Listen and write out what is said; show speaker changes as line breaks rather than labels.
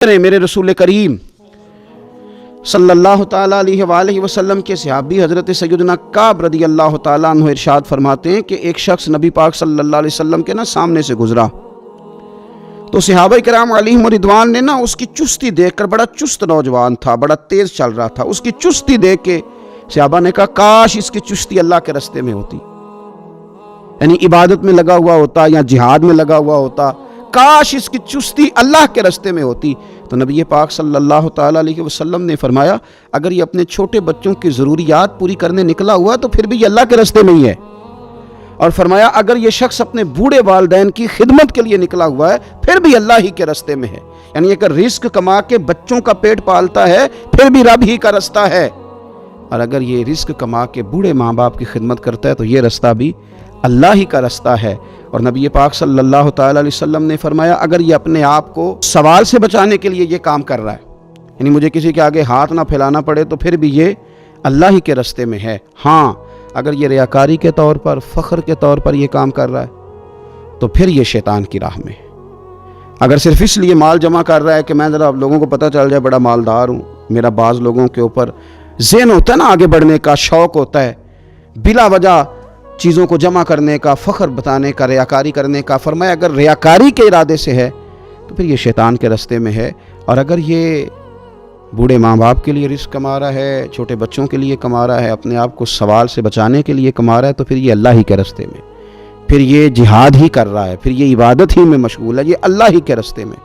میرے رسول کریم صلی اللہ تعالیٰ علیہ وآلہ وسلم کے صحابی حضرت سیدنا کعب رضی اللہ تعالیٰ عنہ ارشاد فرماتے ہیں کہ ایک شخص نبی پاک صلی اللہ علیہ وسلم کے سامنے سے گزرا تو صحابہ کرام علیہم رضوان نے اس کی چستی دیکھ کر، بڑا چست نوجوان تھا، بڑا تیز چل رہا تھا، اس کی چستی دیکھ کے صحابہ نے کہا کاش اس کی چستی اللہ کے راستے میں ہوتی، یعنی عبادت میں لگا ہوا ہوتا یا جہاد میں لگا ہوا ہوتا، کاش اس کی چستی اللہ کے راستے میں ہوتی۔ تو نبی پاک صلی اللہ تعالیٰ علیہ وسلم نے فرمایا اگر یہ اپنے چھوٹے بچوں کی ضروریات پوری کرنے نکلا ہوا تو پھر بھی یہ اللہ کے راستے میں ہی ہے، اور فرمایا اگر یہ شخص اپنے بوڑھے والدین کی خدمت کے لیے نکلا ہوا ہے پھر بھی اللہ ہی کے راستے میں ہے، یعنی اگر رزق کما کے بچوں کا پیٹ پالتا ہے پھر بھی رب ہی کا راستہ ہے، اور اگر یہ رزق کما کے بوڑھے ماں باپ کی خدمت کرتا ہے تو یہ راستہ بھی اللہ ہی کا راستہ ہے۔ اور نبی پاک صلی اللہ تعالیٰ علیہ وسلم نے فرمایا اگر یہ اپنے آپ کو سوال سے بچانے کے لیے یہ کام کر رہا ہے، یعنی مجھے کسی کے آگے ہاتھ نہ پھیلانا پڑے، تو پھر بھی یہ اللہ ہی کے راستے میں ہے۔ ہاں اگر یہ ریاکاری کے طور پر، فخر کے طور پر یہ کام کر رہا ہے تو پھر یہ شیطان کی راہ میں۔ اگر صرف اس لیے مال جمع کر رہا ہے کہ میں ذرا لوگوں کو پتہ چل جائے بڑا مالدار ہوں، میرا بعض لوگوں کے اوپر ذہن ہوتا ہے آگے بڑھنے کا، شوق ہوتا ہے بلا وجہ چیزوں کو جمع کرنے کا، فخر بتانے کا، ریاکاری کرنے کا، فرمایا اگر ریاکاری کے ارادے سے ہے تو پھر یہ شیطان کے راستے میں ہے، اور اگر یہ بوڑھے ماں باپ کے لیے رزق کما رہا ہے، چھوٹے بچوں کے لیے کما رہا ہے، اپنے آپ کو سوال سے بچانے کے لیے کما رہا ہے تو پھر یہ اللہ ہی کے راستے میں، پھر یہ جہاد ہی کر رہا ہے، پھر یہ عبادت ہی میں مشغول ہے، یہ اللہ ہی کے راستے میں۔